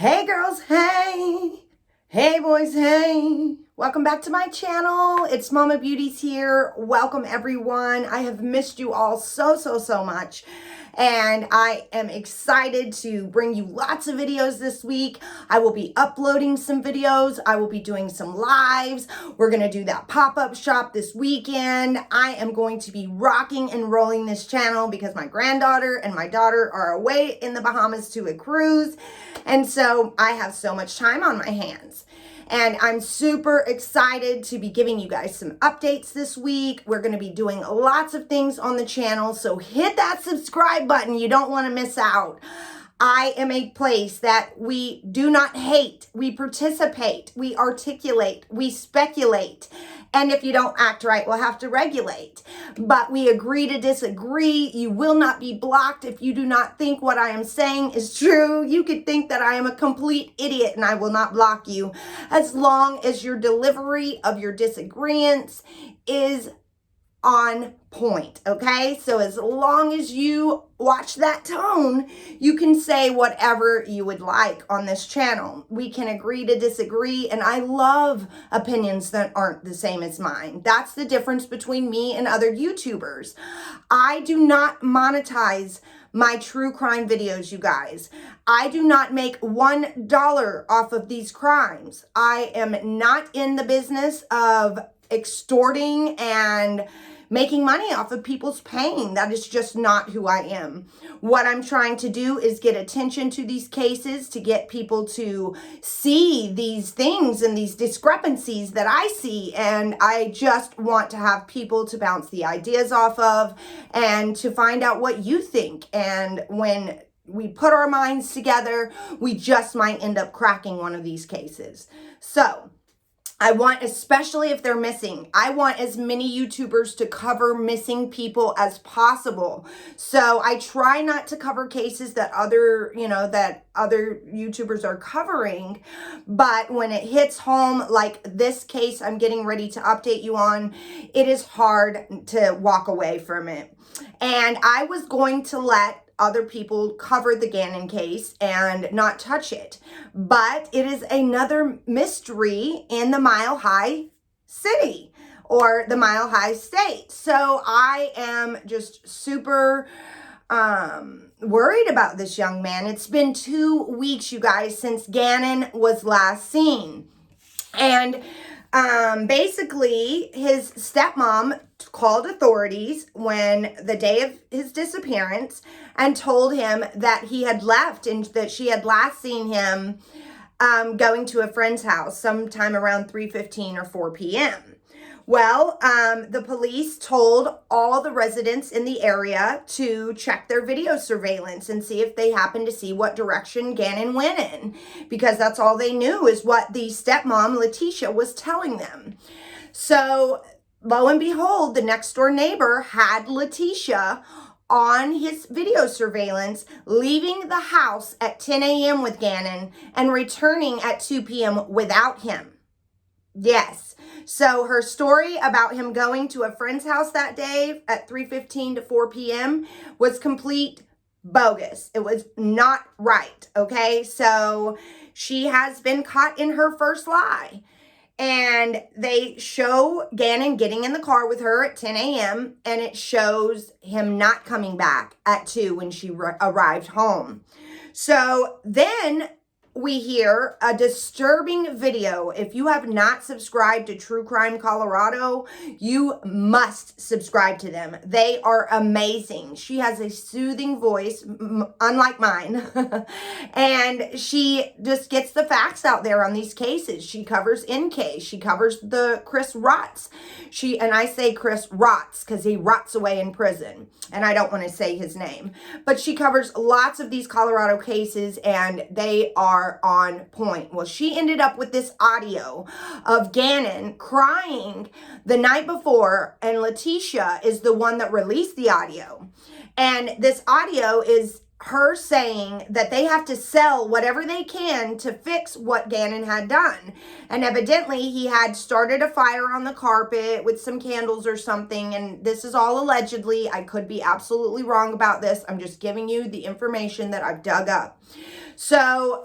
Hey girls, hey! Hey boys, hey! Welcome back to my channel. It's MAMABUDEEZ here. Welcome everyone. I have missed you all so much. And I am excited to bring you lots of videos this week. I will be uploading some videos. I will be doing some lives. We're going to do that pop-up shop this weekend. I am going to be rocking and rolling this channel because my granddaughter and my daughter are away in the Bahamas to a cruise. And so I have so much time on my hands. And I'm super excited to be giving you guys some updates this week. We're going to be doing lots of things on the channel, so hit that subscribe button. You don't want to miss out. I am a place that we do not hate. We participate. We articulate. We speculate. And if you don't act right, we'll have to regulate. But we agree to disagree. You will not be blocked if you do not think what I am saying is true. You could think that I am a complete idiot and I will not block you as long as your delivery of your disagreements is on point, okay? So as long as you watch that tone, you can say whatever you would like on this channel. We can agree to disagree, and I love opinions that aren't the same as mine. That's the difference between me and other YouTubers. I do not monetize my true crime videos, you guys. I do not make $1 off of these crimes. I am not in the business of extorting and making money off of people's pain. That is just not who I am. What I'm trying to do is get attention to these cases, to get people to see these things and these discrepancies that I see. And I just want to have people to bounce the ideas off of and to find out what you think. And when we put our minds together, we just might end up cracking one of these cases. So I want, especially if they're missing, I want as many YouTubers to cover missing people as possible. So I try not to cover cases that other YouTubers are covering. But when it hits home, like this case I'm getting ready to update you on, it is hard to walk away from it. And I was going to let other people cover the Gannon case and not touch it. But it is another mystery in the Mile High City or the Mile High State. So I am just super worried about this young man. It's been 2 weeks, you guys, since Gannon was last seen. And basically his stepmom called authorities when the day of his disappearance and told him that he had left and that she had last seen him going to a friend's house sometime around 3:15 or 4 p.m. Well, the police told all the residents in the area to check their video surveillance and see if they happened to see what direction Gannon went in, because that's all they knew is what the stepmom, Letitia, was telling them. So lo and behold, the next door neighbor had Letitia on his video surveillance, leaving the house at 10 a.m. with Gannon and returning at 2 p.m. without him. Yes. So her story about him going to a friend's house that day at 3:15 to 4 p.m. was complete bogus. It was not right. Okay. So she has been caught in her first lie. And they show Gannon getting in the car with her at 10 a.m. and it shows him not coming back at 2 when she arrived home. So then we hear a disturbing video. If you have not subscribed to True Crime Colorado, you must subscribe to them. They are amazing. She has a soothing voice, unlike mine. And she just gets the facts out there on these cases. She covers NK. She covers the Chris Rots. And I say Chris Rots because he rots away in prison. And I don't want to say his name. But she covers lots of these Colorado cases and they are on point. Well, she ended up with this audio of Gannon crying the night before, and Letitia is the one that released the audio. And this audio is her saying that they have to sell whatever they can to fix what Gannon had done. And evidently he had started a fire on the carpet with some candles or something. And this is all allegedly. I could be absolutely wrong about this. I'm just giving you the information that I've dug up. So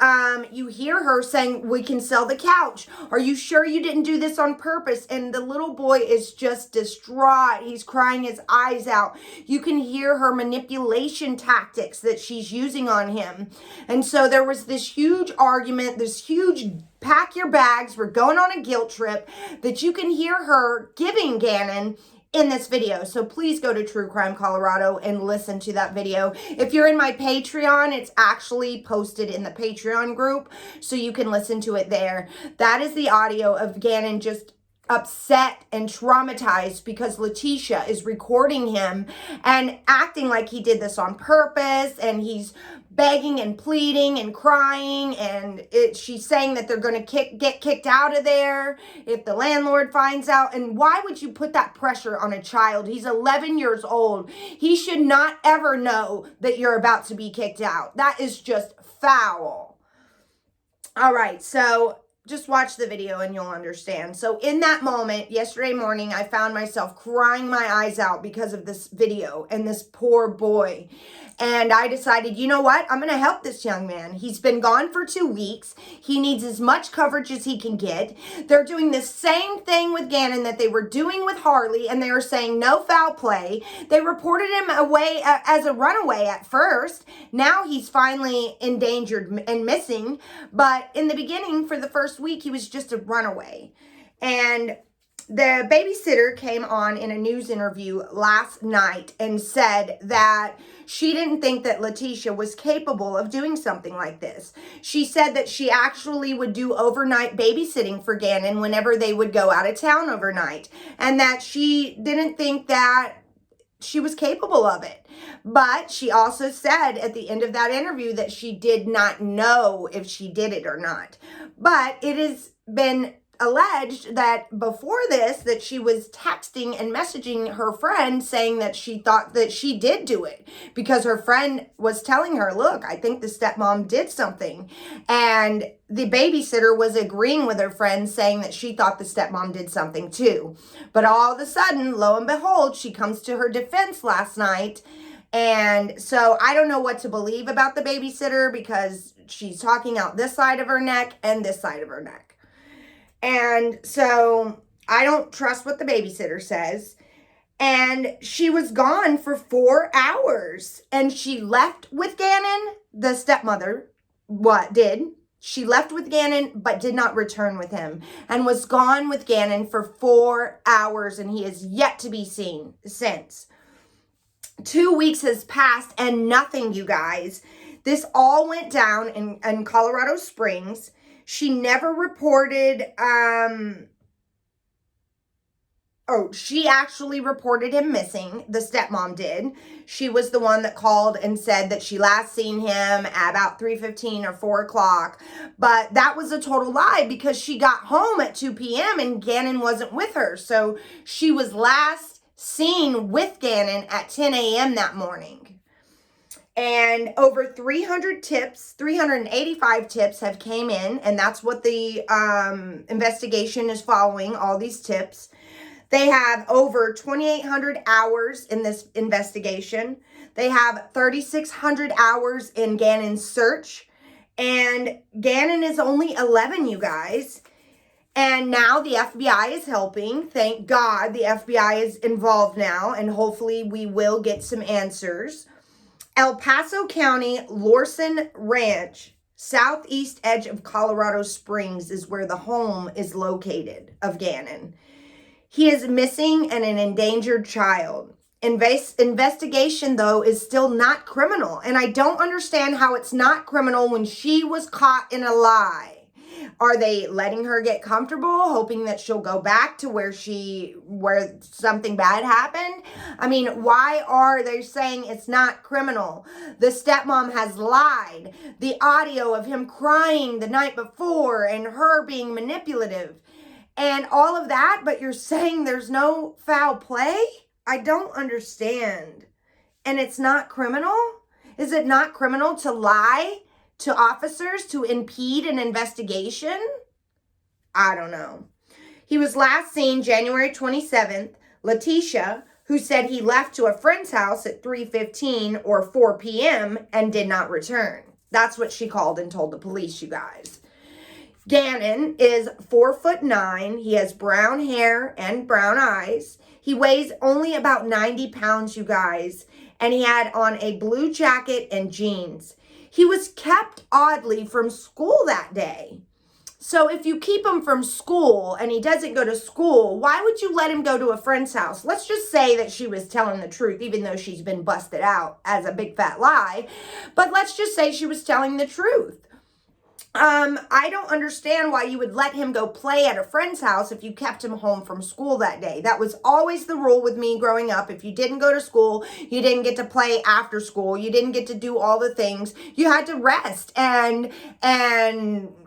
you hear her saying, we can sell the couch. Are you sure you didn't do this on purpose? And the little boy is just distraught. He's crying his eyes out. You can hear her manipulation tactics that she's using on him. And so there was this huge argument, this huge pack your bags, we're going on a guilt trip, that you can hear her giving Gannon in this video. So please go to True Crime Colorado and listen to that video. If you're in my Patreon, it's actually posted in the Patreon group, so you can listen to it there. That is the audio of Gannon just upset and traumatized because Letitia is recording him and acting like he did this on purpose, and he's begging and pleading and crying, and she's saying that they're going to get kicked out of there if the landlord finds out. And why would you put that pressure on a child? He's 11 years old. He should not ever know that you're about to be kicked out. That is just foul. All right, so just watch the video and you'll understand. So in that moment, yesterday morning, I found myself crying my eyes out because of this video and this poor boy. And I decided, you know what? I'm going to help this young man. He's been gone for 2 weeks. He needs as much coverage as he can get. They're doing the same thing with Gannon that they were doing with Harley, and they were saying no foul play. They reported him away as a runaway at first. Now he's finally endangered and missing. But in the beginning, for the first week, he was just a runaway. And the babysitter came on in a news interview last night and said that she didn't think that Letitia was capable of doing something like this. She said that she actually would do overnight babysitting for Gannon whenever they would go out of town overnight, and that she didn't think that she was capable of it. But she also said at the end of that interview that she did not know if she did it or not. But it has been alleged that before this, that she was texting and messaging her friend saying that she thought that she did do it, because her friend was telling her, look, I think the stepmom did something. And the babysitter was agreeing with her friend, saying that she thought the stepmom did something too. But all of a sudden, lo and behold, she comes to her defense last night. And so I don't know what to believe about the babysitter, because she's talking out this side of her neck and this side of her neck. And so I don't trust what the babysitter says. And she was gone for 4 hours. And she left with Gannon, the stepmother, she left with Gannon, but did not return with him. And was gone with Gannon for 4 hours. And he is yet to be seen since. 2 weeks has passed and nothing, you guys. This all went down in Colorado Springs. She never reported, she actually reported him missing. The stepmom did. She was the one that called and said that she last seen him at about 3:15 or 4 o'clock. But that was a total lie, because she got home at 2 p.m. and Gannon wasn't with her. So she was last seen with Gannon at 10 a.m. that morning. And over 385 tips have came in, and that's what the investigation is following, all these tips. They have over 2,800 hours in this investigation. They have 3,600 hours in Gannon's search. And Gannon is only 11, you guys. And now the FBI is helping. Thank God the FBI is involved now, and hopefully we will get some answers. El Paso County, Lorson Ranch, southeast edge of Colorado Springs, is where the home is located of Gannon. He is missing and an endangered child. Investigation, though, is still not criminal. And I don't understand how it's not criminal when she was caught in a lie. Are they letting her get comfortable, hoping that she'll go back to where something bad happened? I mean, why are they saying it's not criminal? The stepmom has lied. The audio of him crying the night before and her being manipulative and all of that, but you're saying there's no foul play? I don't understand. And it's not criminal? Is it not criminal to lie to officers to impede an investigation? I don't know. He was last seen January 27th. Letitia, who said he left to a friend's house at 3:15 or 4 p.m. and did not return. That's what she called and told the police, you guys. Gannon is 4'9". He has brown hair and brown eyes. He weighs only about 90 pounds, you guys. And he had on a blue jacket and jeans. He was kept oddly from school that day. So if you keep him from school and he doesn't go to school, why would you let him go to a friend's house? Let's just say that she was telling the truth, even though she's been busted out as a big fat lie. But let's just say she was telling the truth. I don't understand why you would let him go play at a friend's house if you kept him home from school that day. That was always the rule with me growing up. If you didn't go to school, you didn't get to play after school. You didn't get to do all the things. You had to rest and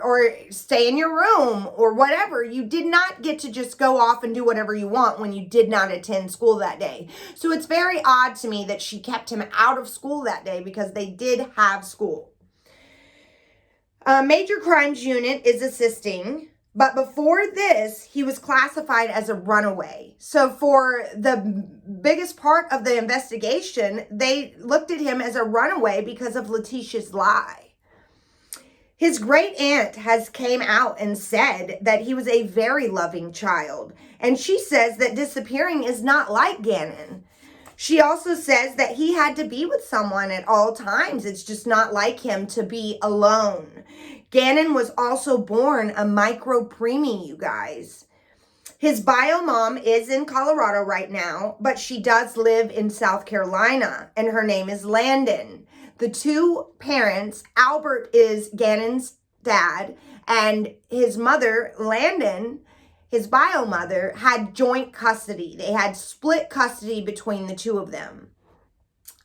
or stay in your room or whatever. You did not get to just go off and do whatever you want when you did not attend school that day. So it's very odd to me that she kept him out of school that day because they did have school. Major Crimes Unit is assisting, but before this, he was classified as a runaway. So for the biggest part of the investigation, they looked at him as a runaway because of Letitia's lie. His great aunt has came out and said that he was a very loving child, and she says that disappearing is not like Gannon. She also says that he had to be with someone at all times. It's just not like him to be alone. Gannon was also born a micro-preemie, you guys. His bio mom is in Colorado right now, but she does live in South Carolina, and her name is Landon. The two parents, Albert is Gannon's dad, and his mother, Landon, his bio mother, had joint custody. They had split custody between the two of them.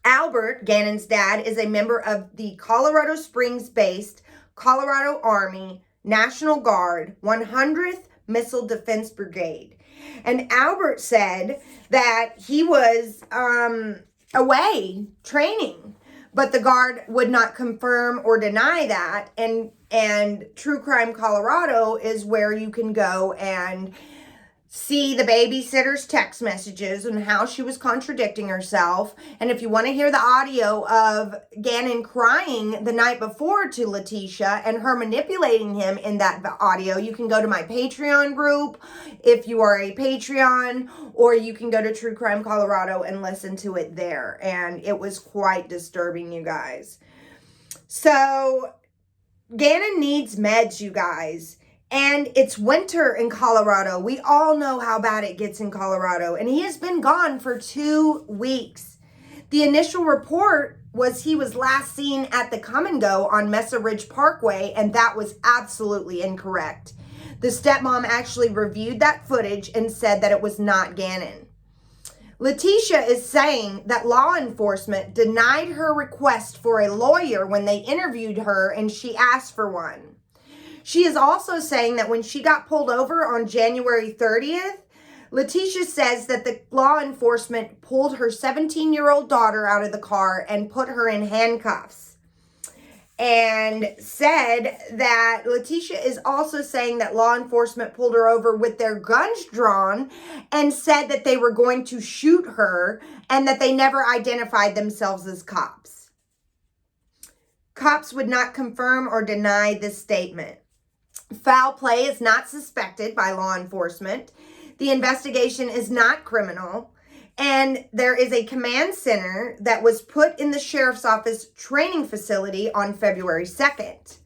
Albert, Gannon's dad, is a member of the Colorado Springs-based Colorado Army National Guard 100th Missile Defense Brigade. And Albert said that he was away training, but the Guard would not confirm or deny that. And True Crime Colorado is where you can go and see the babysitter's text messages and how she was contradicting herself. And if you want to hear the audio of Gannon crying the night before to Letitia and her manipulating him in that audio, you can go to my Patreon group if you are a Patreon, or you can go to True Crime Colorado and listen to it there. And it was quite disturbing, you guys. So Gannon needs meds, you guys. And it's winter in Colorado. We all know how bad it gets in Colorado. And he has been gone for 2 weeks. The initial report was he was last seen at the Come and Go on Mesa Ridge Parkway, and that was absolutely incorrect. The stepmom actually reviewed that footage and said that it was not Gannon. Letitia is saying that law enforcement denied her request for a lawyer when they interviewed her and she asked for one. She is also saying that when she got pulled over on January 30th, Letitia says that the law enforcement pulled her 17-year-old daughter out of the car and put her in handcuffs. And said that Letitia is also saying that law enforcement pulled her over with their guns drawn and said that they were going to shoot her and that they never identified themselves as cops. Cops would not confirm or deny this statement. Foul play is not suspected by law enforcement. The investigation is not criminal. And there is a command center that was put in the sheriff's office training facility on February 2nd.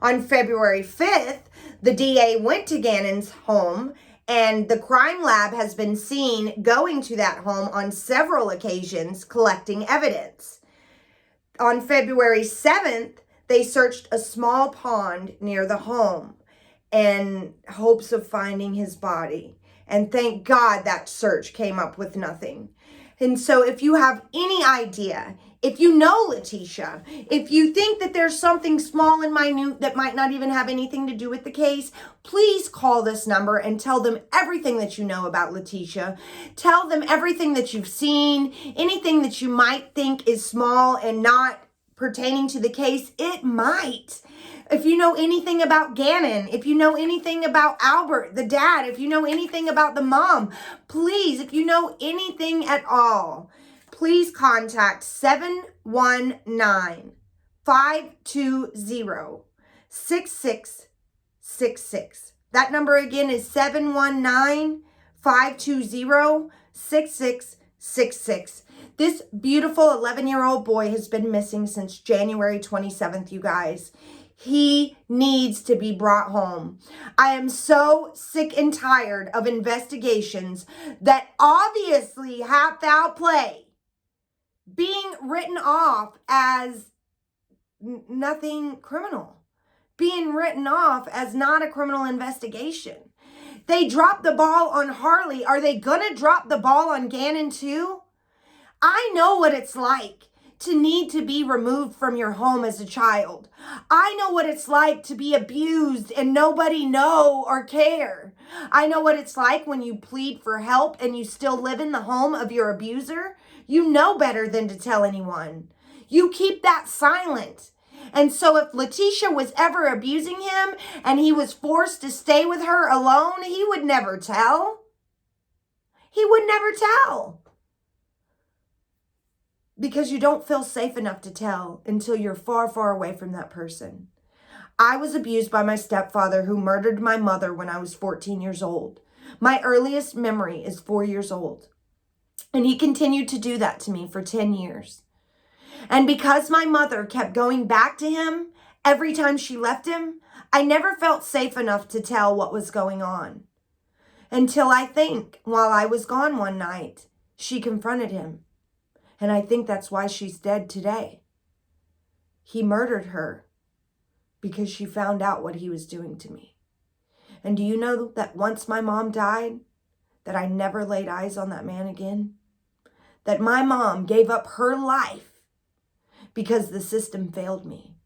On February 5th, the DA went to Gannon's home, and the crime lab has been seen going to that home on several occasions collecting evidence. On February 7th, they searched a small pond near the home in hopes of finding his body. And thank God that search came up with nothing. And so if you have any idea, if you know Letitia, if you think that there's something small and minute that might not even have anything to do with the case, please call this number and tell them everything that you know about Letitia. Tell them everything that you've seen, anything that you might think is small and not pertaining to the case. It might. If you know anything about Gannon, if you know anything about Albert, the dad, if you know anything about the mom, please, if you know anything at all, please contact 719 520-6666. That number again is 719-520-6666. This beautiful 11-year-old boy has been missing since January 27th, you guys. He needs to be brought home. I am so sick and tired of investigations that obviously have foul play being written off as nothing criminal, being written off as not a criminal investigation. They dropped the ball on Harley. Are they going to drop the ball on Gannon too? I know what it's like to need to be removed from your home as a child. I know what it's like to be abused and nobody know or care. I know what it's like when you plead for help and you still live in the home of your abuser. You know better than to tell anyone. You keep that silent. And so if Letitia was ever abusing him and he was forced to stay with her alone, he would never tell. He would never tell. Because you don't feel safe enough to tell until you're far, far away from that person. I was abused by my stepfather who murdered my mother when I was 14 years old. My earliest memory is 4 years old. And he continued to do that to me for 10 years. And because my mother kept going back to him every time she left him, I never felt safe enough to tell what was going on. Until I think while I was gone one night, she confronted him. And I think that's why she's dead today. He murdered her because she found out what he was doing to me. And do you know that once my mom died, that I never laid eyes on that man again? That my mom gave up her life because the system failed me.